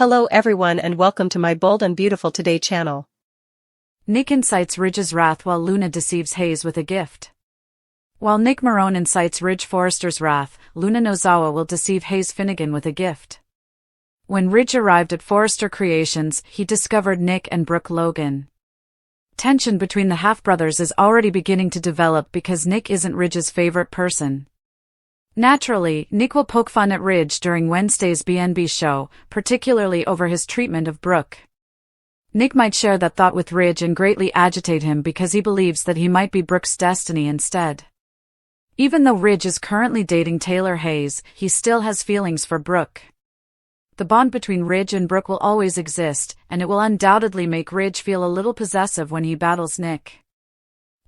Hello everyone and welcome to my Bold and Beautiful Today channel. Nick incites Ridge's wrath while Luna deceives Hayes with a gift. While Nick Marone incites Ridge Forrester's wrath, Luna Nozawa will deceive Hayes Finnegan with a gift. When Ridge arrived at Forrester Creations, he discovered Nick and Brooke Logan. Tension between the half-brothers is already beginning to develop because Nick isn't Ridge's favorite person. Naturally, Nick will poke fun at Ridge during Wednesday's BNB show, particularly over his treatment of Brooke. Nick might share that thought with Ridge and greatly agitate him because he believes that he might be Brooke's destiny instead. Even though Ridge is currently dating Taylor Hayes, he still has feelings for Brooke. The bond between Ridge and Brooke will always exist, and it will undoubtedly make Ridge feel a little possessive when he battles Nick.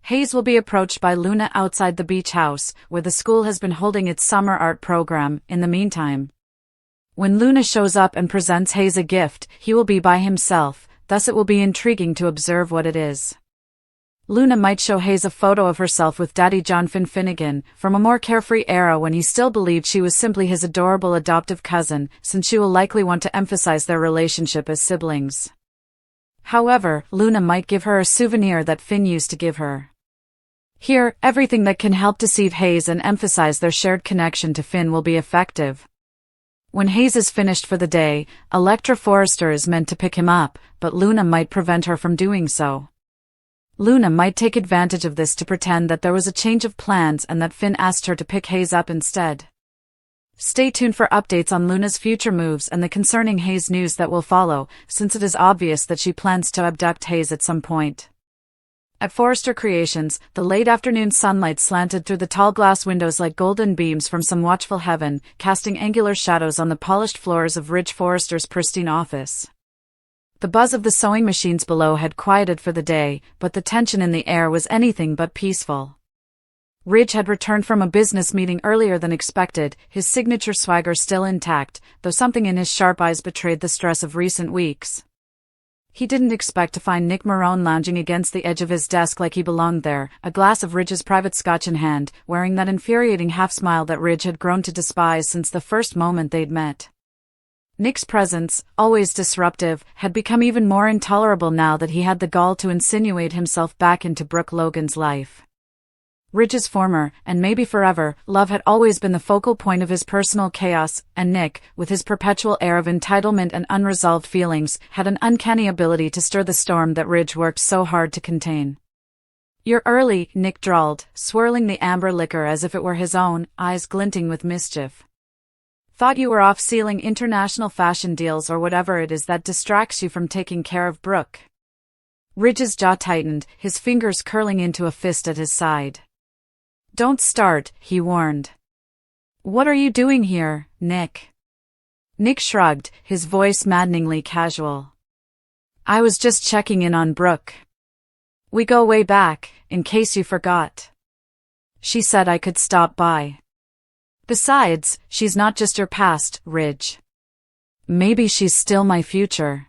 Hayes will be approached by Luna outside the beach house, where the school has been holding its summer art program, in the meantime. When Luna shows up and presents Hayes a gift, he will be by himself, thus it will be intriguing to observe what it is. Luna might show Hayes a photo of herself with Daddy John Finnegan, from a more carefree era when he still believed she was simply his adorable adoptive cousin, since she will likely want to emphasize their relationship as siblings. However, Luna might give her a souvenir that Finn used to give her. Here, everything that can help deceive Hayes and emphasize their shared connection to Finn will be effective. When Hayes is finished for the day, Electra Forrester is meant to pick him up, but Luna might prevent her from doing so. Luna might take advantage of this to pretend that there was a change of plans and that Finn asked her to pick Hayes up instead. Stay tuned for updates on Luna's future moves and the concerning Hayes news that will follow, since it is obvious that she plans to abduct Hayes at some point. At Forrester Creations, the late afternoon sunlight slanted through the tall glass windows like golden beams from some watchful heaven, casting angular shadows on the polished floors of Ridge Forrester's pristine office. The buzz of the sewing machines below had quieted for the day, but the tension in the air was anything but peaceful. Ridge had returned from a business meeting earlier than expected, his signature swagger still intact, though something in his sharp eyes betrayed the stress of recent weeks. He didn't expect to find Nick Marone lounging against the edge of his desk like he belonged there, a glass of Ridge's private scotch in hand, wearing that infuriating half-smile that Ridge had grown to despise since the first moment they'd met. Nick's presence, always disruptive, had become even more intolerable now that he had the gall to insinuate himself back into Brooke Logan's life. Ridge's former, and maybe forever, love had always been the focal point of his personal chaos, and Nick, with his perpetual air of entitlement and unresolved feelings, had an uncanny ability to stir the storm that Ridge worked so hard to contain. "You're early," Nick drawled, swirling the amber liquor as if it were his own, eyes glinting with mischief. "Thought you were off sealing international fashion deals or whatever it is that distracts you from taking care of Brooke." Ridge's jaw tightened, his fingers curling into a fist at his side. "Don't start," he warned. "What are you doing here, Nick?" Nick shrugged, his voice maddeningly casual. "I was just checking in on Brooke. We go way back, in case you forgot. She said I could stop by. Besides, she's not just your past, Ridge. Maybe she's still my future."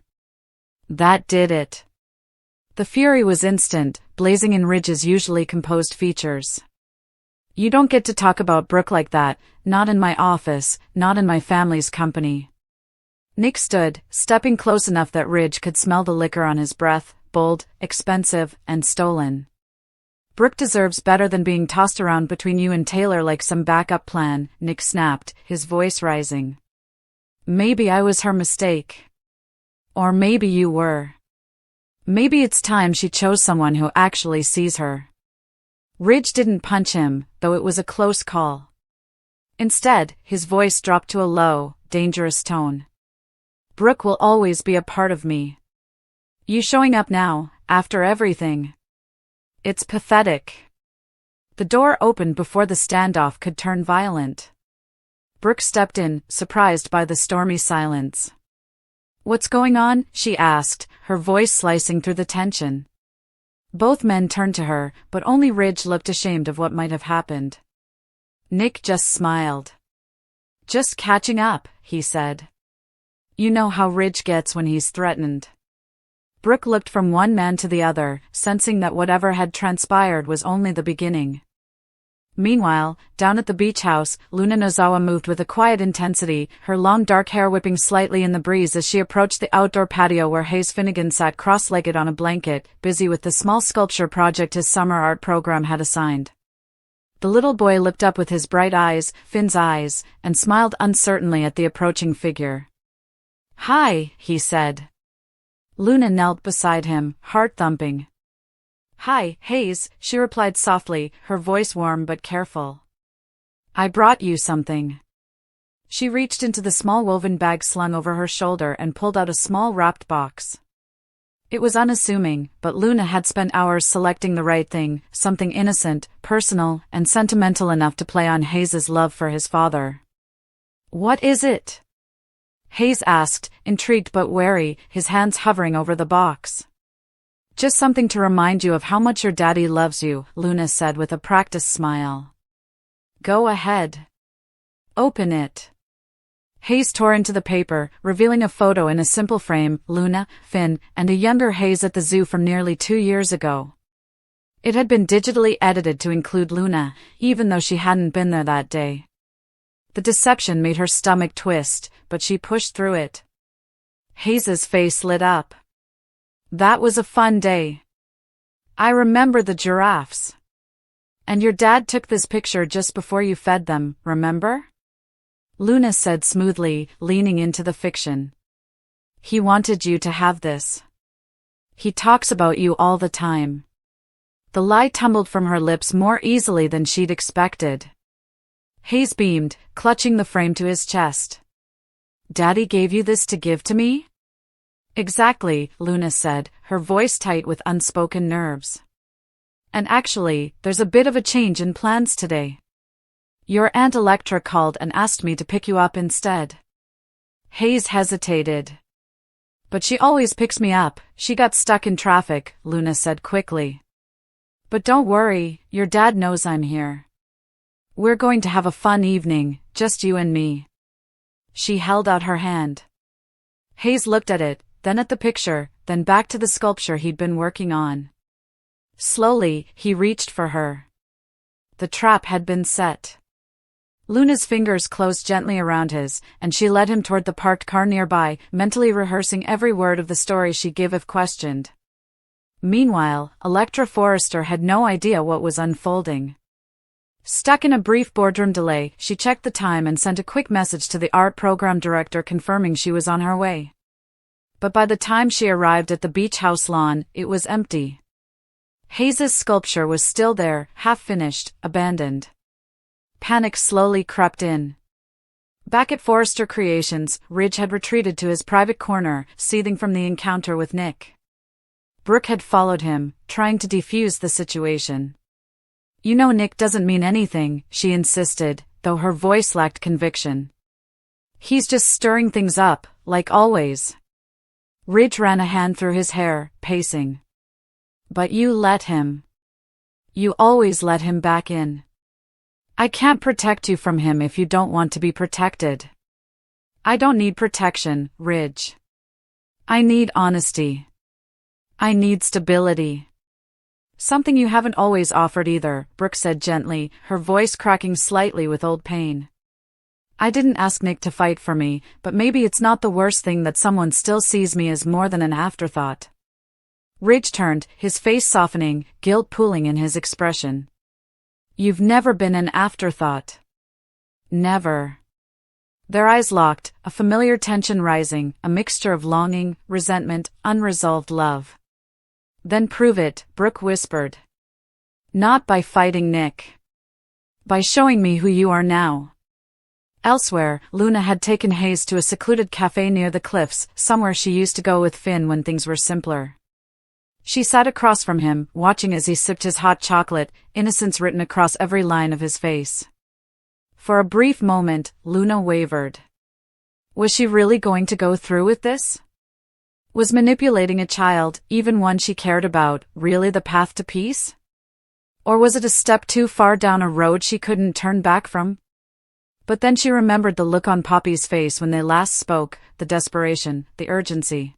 That did it. The fury was instant, blazing in Ridge's usually composed features. "You don't get to talk about Brooke like that, not in my office, not in my family's company." Nick stood, stepping close enough that Ridge could smell the liquor on his breath, bold, expensive, and stolen. "Brooke deserves better than being tossed around between you and Taylor like some backup plan," Nick snapped, his voice rising. "Maybe I was her mistake. Or maybe you were. Maybe it's time she chose someone who actually sees her." Ridge didn't punch him, though it was a close call. Instead, his voice dropped to a low, dangerous tone. "Brooke will always be a part of me. You showing up now, after everything? It's pathetic." The door opened before the standoff could turn violent. Brooke stepped in, surprised by the stormy silence. "What's going on?" she asked, her voice slicing through the tension. Both men turned to her, but only Ridge looked ashamed of what might have happened. Nick just smiled. "Just catching up," he said. "You know how Ridge gets when he's threatened." Brooke looked from one man to the other, sensing that whatever had transpired was only the beginning. Meanwhile, down at the beach house, Luna Nozawa moved with a quiet intensity, her long dark hair whipping slightly in the breeze as she approached the outdoor patio where Hayes Finnegan sat cross-legged on a blanket, busy with the small sculpture project his summer art program had assigned. The little boy looked up with his bright eyes, Finn's eyes, and smiled uncertainly at the approaching figure. "Hi," he said. Luna knelt beside him, heart thumping. "Hi, Hayes," she replied softly, her voice warm but careful. "I brought you something." She reached into the small woven bag slung over her shoulder and pulled out a small wrapped box. It was unassuming, but Luna had spent hours selecting the right thing, something innocent, personal, and sentimental enough to play on Hayes's love for his father. "What is it?" Hayes asked, intrigued but wary, his hands hovering over the box. "Just something to remind you of how much your daddy loves you," Luna said with a practiced smile. "Go ahead. Open it." Hayes tore into the paper, revealing a photo in a simple frame, Luna, Finn, and a younger Hayes at the zoo from nearly 2 years ago. It had been digitally edited to include Luna, even though she hadn't been there that day. The deception made her stomach twist, but she pushed through it. Hayes's face lit up. "That was a fun day. I remember the giraffes. And your dad took this picture just before you fed them, remember?" Luna said smoothly, leaning into the fiction. "He wanted you to have this. He talks about you all the time." The lie tumbled from her lips more easily than she'd expected. Hayes beamed, clutching the frame to his chest. "Daddy gave you this to give to me?" "Exactly," Luna said, her voice tight with unspoken nerves. "And actually, there's a bit of a change in plans today. Your Aunt Electra called and asked me to pick you up instead." Hayes hesitated. "But she always picks me up, she got stuck in traffic," Luna said quickly. "But don't worry, your dad knows I'm here. We're going to have a fun evening, just you and me." She held out her hand. Hayes looked at it, then at the picture, then back to the sculpture he'd been working on. Slowly, he reached for her. The trap had been set. Luna's fingers closed gently around his, and she led him toward the parked car nearby, mentally rehearsing every word of the story she'd give if questioned. Meanwhile, Electra Forrester had no idea what was unfolding. Stuck in a brief boardroom delay, she checked the time and sent a quick message to the art program director confirming she was on her way. But by the time she arrived at the beach house lawn, it was empty. Hayes's sculpture was still there, half-finished, abandoned. Panic slowly crept in. Back at Forrester Creations, Ridge had retreated to his private corner, seething from the encounter with Nick. Brooke had followed him, trying to defuse the situation. "You know Nick doesn't mean anything," she insisted, though her voice lacked conviction. "He's just stirring things up, like always." Ridge ran a hand through his hair, pacing. "But you let him. You always let him back in. I can't protect you from him if you don't want to be protected." "I don't need protection, Ridge. I need honesty. I need stability." "Something you haven't always offered either," Brooke said gently, her voice cracking slightly with old pain. "I didn't ask Nick to fight for me, but maybe it's not the worst thing that someone still sees me as more than an afterthought." Ridge turned, his face softening, guilt pooling in his expression. "You've never been an afterthought. Never." Their eyes locked, a familiar tension rising, a mixture of longing, resentment, unresolved love. "Then prove it," Brooke whispered. "Not by fighting Nick. By showing me who you are now." Elsewhere, Luna had taken Hayes to a secluded cafe near the cliffs, somewhere she used to go with Finn when things were simpler. She sat across from him, watching as he sipped his hot chocolate, innocence written across every line of his face. For a brief moment, Luna wavered. Was she really going to go through with this? Was manipulating a child, even one she cared about, really the path to peace? Or was it a step too far down a road she couldn't turn back from? But then she remembered the look on Poppy's face when they last spoke, the desperation, the urgency.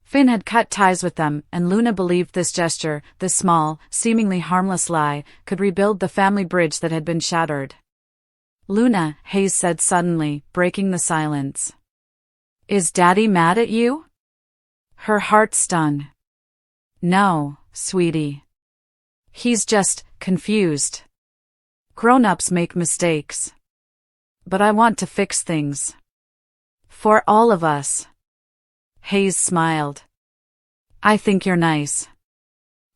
Finn had cut ties with them, and Luna believed this gesture, this small, seemingly harmless lie, could rebuild the family bridge that had been shattered. "Luna," Hayes said suddenly, breaking the silence. "Is Daddy mad at you?" Her heart stung. "No, sweetie. He's just confused. Grown-ups make mistakes. But I want to fix things. For all of us." Hayes smiled. "I think you're nice."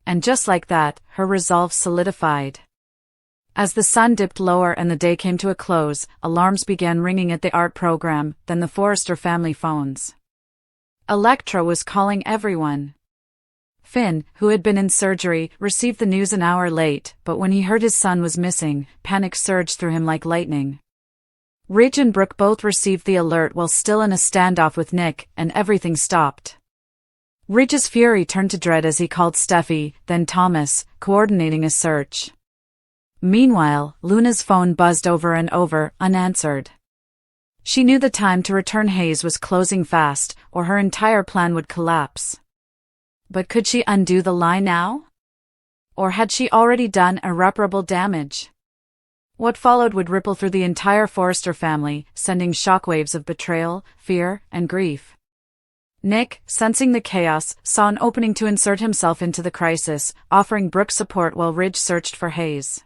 And just like that, her resolve solidified. As the sun dipped lower and the day came to a close, alarms began ringing at the art program, then the Forrester family phones. Electra was calling everyone. Finn, who had been in surgery, received the news an hour late, but when he heard his son was missing, panic surged through him like lightning. Ridge and Brooke both received the alert while still in a standoff with Nick, and everything stopped. Ridge's fury turned to dread as he called Steffi, then Thomas, coordinating a search. Meanwhile, Luna's phone buzzed over and over, unanswered. She knew the time to return Hayes was closing fast, or her entire plan would collapse. But could she undo the lie now? Or had she already done irreparable damage? What followed would ripple through the entire Forrester family, sending shockwaves of betrayal, fear, and grief. Nick, sensing the chaos, saw an opening to insert himself into the crisis, offering Brooke support while Ridge searched for Hayes.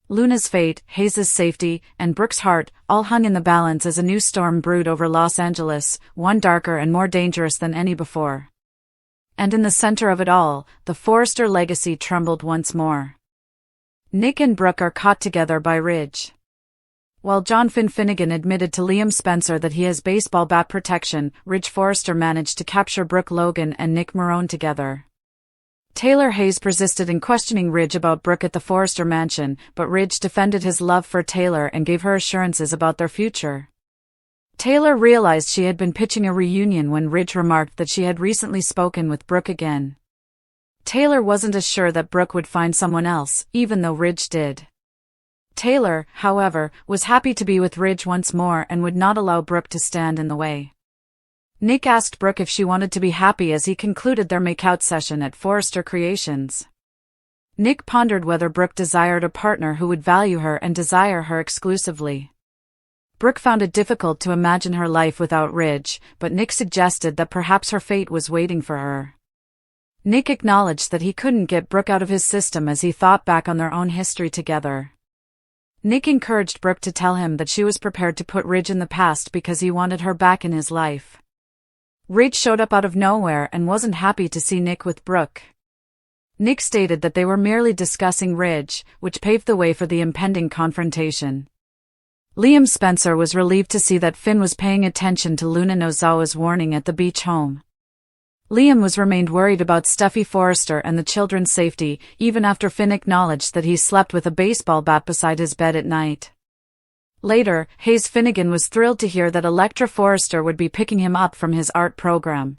Luna's fate, Hayes' safety, and Brooke's heart all hung in the balance as a new storm brewed over Los Angeles, one darker and more dangerous than any before. And in the center of it all, the Forrester legacy trembled once more. Nick and Brooke are caught together by Ridge. While John Finnegan admitted to Liam Spencer that he has baseball bat protection, Ridge Forrester managed to capture Brooke Logan and Nick Marone together. Taylor Hayes persisted in questioning Ridge about Brooke at the Forrester mansion, but Ridge defended his love for Taylor and gave her assurances about their future. Taylor realized she had been pitching a reunion when Ridge remarked that she had recently spoken with Brooke again. Taylor wasn't as sure that Brooke would find someone else, even though Ridge did. Taylor, however, was happy to be with Ridge once more and would not allow Brooke to stand in the way. Nick asked Brooke if she wanted to be happy as he concluded their make-out session at Forrester Creations. Nick pondered whether Brooke desired a partner who would value her and desire her exclusively. Brooke found it difficult to imagine her life without Ridge, but Nick suggested that perhaps her fate was waiting for her. Nick acknowledged that he couldn't get Brooke out of his system as he thought back on their own history together. Nick encouraged Brooke to tell him that she was prepared to put Ridge in the past because he wanted her back in his life. Ridge showed up out of nowhere and wasn't happy to see Nick with Brooke. Nick stated that they were merely discussing Ridge, which paved the way for the impending confrontation. Liam Spencer was relieved to see that Finn was paying attention to Luna Nozawa's warning at the beach home. Liam remained worried about Steffi Forrester and the children's safety, even after Finn acknowledged that he slept with a baseball bat beside his bed at night. Later, Hayes Finnegan was thrilled to hear that Electra Forrester would be picking him up from his art program.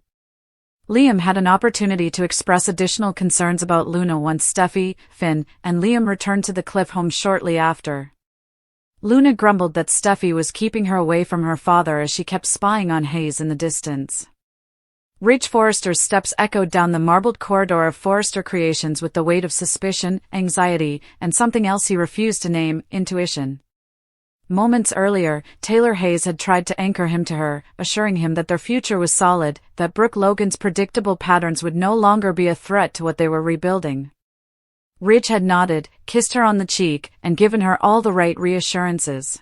Liam had an opportunity to express additional concerns about Luna once Steffi, Finn, and Liam returned to the Cliff home shortly after. Luna grumbled that Steffi was keeping her away from her father as she kept spying on Hayes in the distance. Ridge Forrester's steps echoed down the marbled corridor of Forrester Creations with the weight of suspicion, anxiety, and something else he refused to name, intuition. Moments earlier, Taylor Hayes had tried to anchor him to her, assuring him that their future was solid, that Brooke Logan's predictable patterns would no longer be a threat to what they were rebuilding. Ridge had nodded, kissed her on the cheek, and given her all the right reassurances.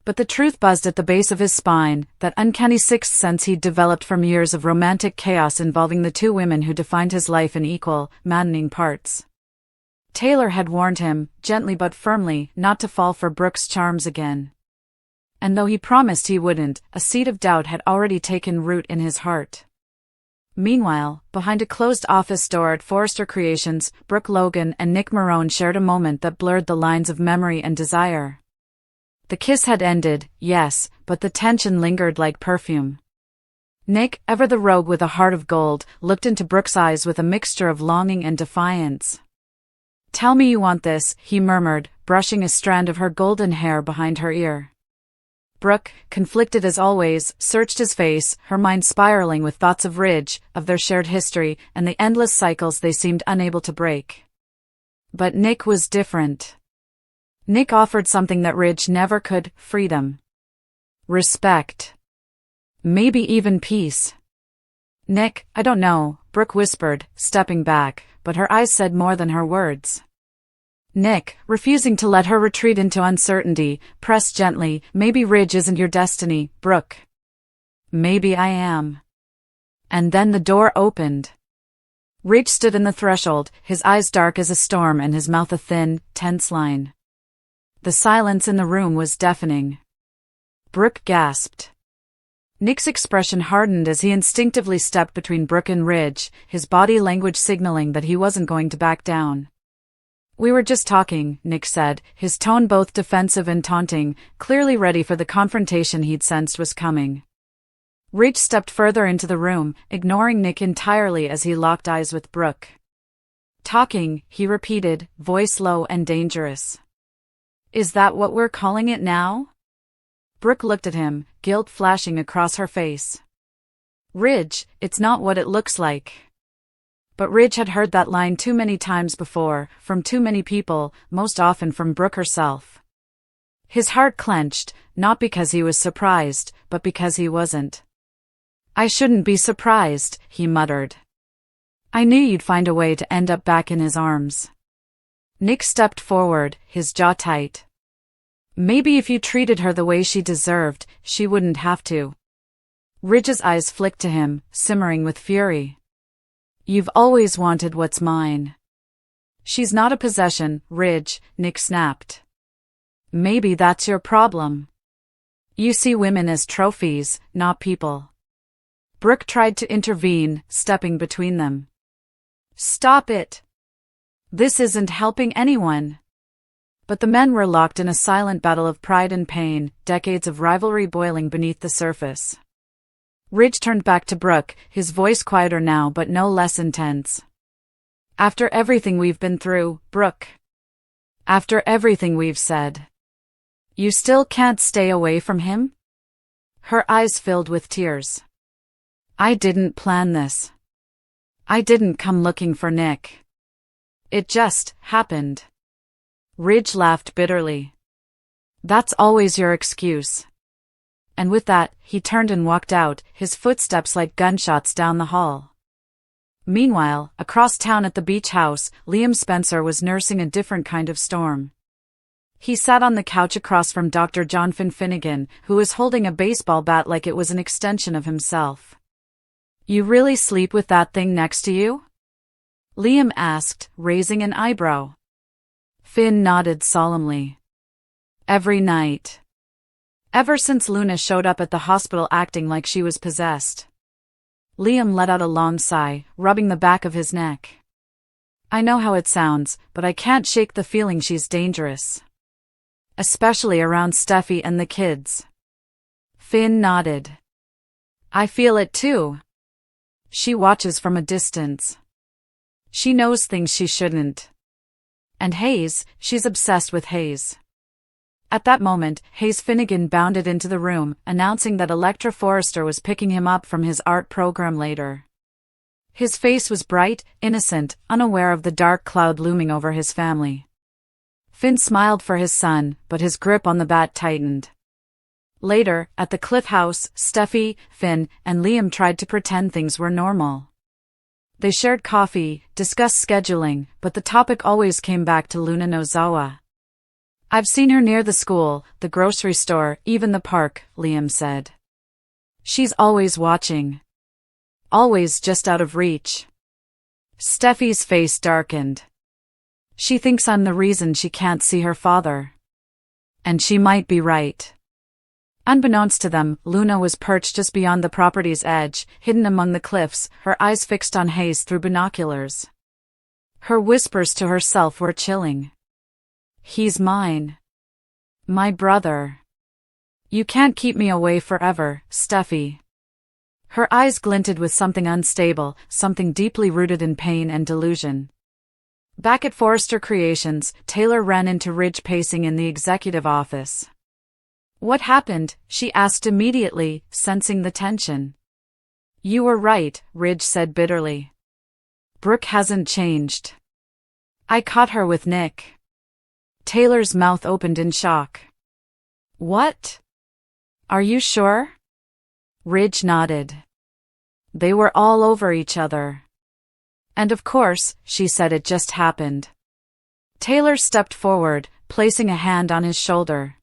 But the truth buzzed at the base of his spine, that uncanny sixth sense he'd developed from years of romantic chaos involving the two women who defined his life in equal, maddening parts. Taylor had warned him, gently but firmly, not to fall for Brooke's charms again. And though he promised he wouldn't, a seed of doubt had already taken root in his heart. Meanwhile, behind a closed office door at Forrester Creations, Brooke Logan and Nick Marone shared a moment that blurred the lines of memory and desire. The kiss had ended, yes, but the tension lingered like perfume. Nick, ever the rogue with a heart of gold, looked into Brooke's eyes with a mixture of longing and defiance. "Tell me you want this," he murmured, brushing a strand of her golden hair behind her ear. Brooke, conflicted as always, searched his face, her mind spiraling with thoughts of Ridge, of their shared history, and the endless cycles they seemed unable to break. But Nick was different. Nick offered something that Ridge never could: freedom. Respect. Maybe even peace. Nick, I don't know, Brooke whispered, stepping back, but her eyes said more than her words. Nick, refusing to let her retreat into uncertainty, pressed gently, maybe Ridge isn't your destiny, Brooke. Maybe I am. And then the door opened. Ridge stood in the threshold, his eyes dark as a storm and his mouth a thin, tense line. The silence in the room was deafening. Brooke gasped. Nick's expression hardened as he instinctively stepped between Brooke and Ridge, his body language signaling that he wasn't going to back down. We were just talking, Nick said, his tone both defensive and taunting, clearly ready for the confrontation he'd sensed was coming. Ridge stepped further into the room, ignoring Nick entirely as he locked eyes with Brooke. Talking, he repeated, voice low and dangerous. Is that what we're calling it now? Brooke looked at him, guilt flashing across her face. Ridge, it's not what it looks like. But Ridge had heard that line too many times before, from too many people, most often from Brooke herself. His heart clenched, not because he was surprised, but because he wasn't. I shouldn't be surprised, he muttered. I knew you'd find a way to end up back in his arms. Nick stepped forward, his jaw tight. Maybe if you treated her the way she deserved, she wouldn't have to. Ridge's eyes flicked to him, simmering with fury. You've always wanted what's mine. She's not a possession, Ridge, Nick snapped. Maybe that's your problem. You see women as trophies, not people. Brooke tried to intervene, stepping between them. Stop it. This isn't helping anyone. But the men were locked in a silent battle of pride and pain, decades of rivalry boiling beneath the surface. Ridge turned back to Brooke, his voice quieter now but no less intense. After everything we've been through, Brooke. After everything we've said. You still can't stay away from him? Her eyes filled with tears. I didn't plan this. I didn't come looking for Nick. It just happened. Ridge laughed bitterly. That's always your excuse. And with that, he turned and walked out, his footsteps like gunshots down the hall. Meanwhile, across town at the beach house, Liam Spencer was nursing a different kind of storm. He sat on the couch across from Dr. John Finnegan, who was holding a baseball bat like it was an extension of himself. You really sleep with that thing next to you? Liam asked, raising an eyebrow. Finn nodded solemnly. Every night. Ever since Luna showed up at the hospital acting like she was possessed. Liam let out a long sigh, rubbing the back of his neck. I know how it sounds, but I can't shake the feeling she's dangerous. Especially around Steffi and the kids. Finn nodded. I feel it too. She watches from a distance. She knows things she shouldn't. And Hayes, she's obsessed with Hayes. At that moment, Hayes Finnegan bounded into the room, announcing that Electra Forrester was picking him up from his art program later. His face was bright, innocent, unaware of the dark cloud looming over his family. Finn smiled for his son, but his grip on the bat tightened. Later, at the Cliff House, Steffi, Finn, and Liam tried to pretend things were normal. They shared coffee, discussed scheduling, but the topic always came back to Luna Nozawa. I've seen her near the school, the grocery store, even the park, Liam said. She's always watching. Always just out of reach. Steffi's face darkened. She thinks I'm the reason she can't see her father. And she might be right. Unbeknownst to them, Luna was perched just beyond the property's edge, hidden among the cliffs, her eyes fixed on Hayes through binoculars. Her whispers to herself were chilling. He's mine. My brother. You can't keep me away forever, Steffi. Her eyes glinted with something unstable, something deeply rooted in pain and delusion. Back at Forrester Creations, Taylor ran into Ridge pacing in the executive office. What happened? She asked immediately, sensing the tension. You were right, Ridge said bitterly. Brooke hasn't changed. I caught her with Nick. Taylor's mouth opened in shock. What? Are you sure? Ridge nodded. They were all over each other. And of course, she said, it just happened. Taylor stepped forward, placing a hand on his shoulder.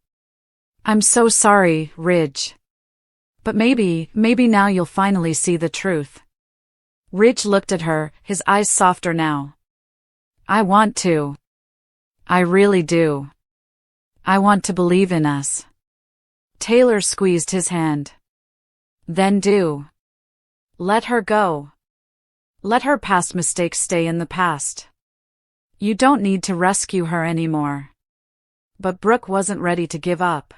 I'm so sorry, Ridge. But maybe now you'll finally see the truth. Ridge looked at her, his eyes softer now. I want to. I really do. I want to believe in us. Taylor squeezed his hand. Then do. Let her go. Let her past mistakes stay in the past. You don't need to rescue her anymore. But Brooke wasn't ready to give up.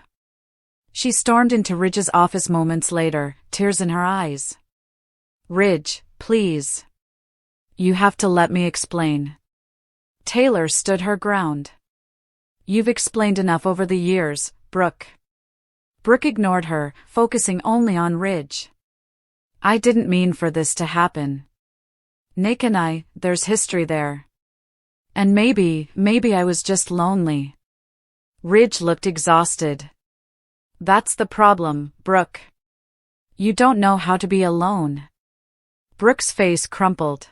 She stormed into Ridge's office moments later, tears in her eyes. Ridge, please. You have to let me explain. Taylor stood her ground. You've explained enough over the years, Brooke. Brooke ignored her, focusing only on Ridge. I didn't mean for this to happen. Nick and there's history there. And maybe I was just lonely. Ridge looked exhausted. That's the problem, Brooke. You don't know how to be alone. Brooke's face crumpled.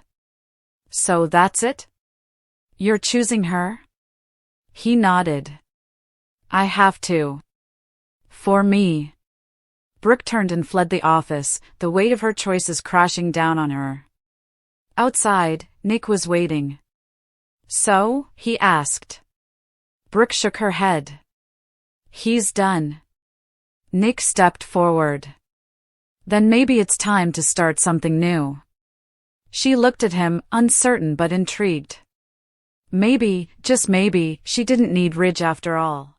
So that's it? You're choosing her? He nodded. I have to. For me. Brooke turned and fled the office, the weight of her choices crashing down on her. Outside, Nick was waiting. So? He asked. Brooke shook her head. He's done. Nick stepped forward. Then maybe it's time to start something new. She looked at him, uncertain but intrigued. Maybe, just maybe, she didn't need Ridge after all.